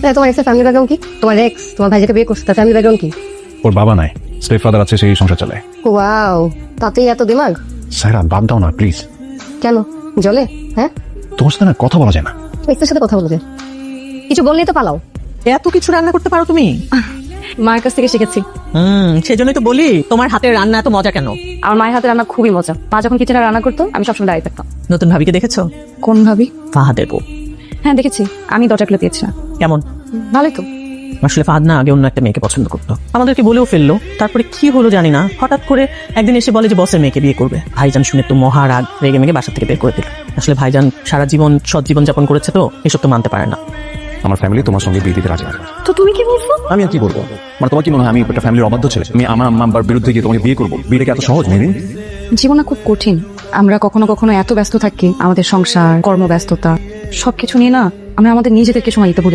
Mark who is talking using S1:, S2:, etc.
S1: তোমার এক্সের family background কি? তোমার এক্স তোমার ভাইজাকে বিয়ে করছে, তার ফ্যামিলি ব্যাকগ্রাউন্ড কি?
S2: ওর বাবা নাই, স্টেপ ফাদার আছে, সেই সংসার চালায়।
S1: ওয়াও, তাতেই এত দিমাগ?
S2: সাইরা বাদ দাও না প্লিজ।
S1: কেন জলে? হ্যাঁ,
S2: তোমার সাথে না কথা বলা যায় না।
S1: এক্সের সাথে কথা বলতে কিছু বললেই তো পালাও।
S3: এত কিছু রান্না করতে পারো তুমি?
S1: মায়ের কাছ থেকে শিখেছি।
S3: সেজন্যই তো বলি তোমার হাতের রান্না এত মজা কেন?
S1: আমার মায়ের হাতে রান্না খুবই মজা। মা যখন কিচেনে রান্না করতো আমি সবসময় দাঁড়িয়ে থাকতাম।
S3: নতুন ভাবিকে দেখেছো?
S1: কোন ভাবি?
S3: ফাহাদের বউ।
S1: হ্যাঁ দেখেছি, আমি দরজা খুলে দিয়েছিলাম।
S3: কেমন?
S1: ভালোই তো।
S3: আসলে ফাহাদ না আগে অন্য একটা মেয়েকে পছন্দ করতো, আমাদেরকে বলেও ফেললো। তারপরে কি হলো জানি না, হঠাৎ করে একদিন এসে বলে যে বসের মেয়েকে বিয়ে করবে। ভাইজান শুনে তো মহারাগ, রেগে মেগে বাসা থেকে বের করে দিল। আসলে ভাইজান সারা জীবন সৎ জীবন যাপন করেছে, তো এসব তো মানতে পারে না।
S2: আমার ফ্যামিলি তোমার সঙ্গে বিয়ে দিতে রাজি না।
S1: তো তুমি কি বলছো?
S2: আমি আর কি বলবো? মানে তোমার কি মনে হয় আমি একটা ফ্যামিলির অবাধ্য ছেলে? আমি আমার আম্মা আব্বার বিরুদ্ধে গিয়ে তোমাকে বিয়ে করবো? বিয়েটা কি এত সহজ মেরিন?
S1: জীবনটা খুব কঠিন। আমরা কখনো কখনো এত ব্যস্ত থাকি, আমাদের সংসার, কর্মব্যস্ততা সবকিছু নিয়ে না আমরা আমাদের নিজেদেরকে সময় দিতে ভুলে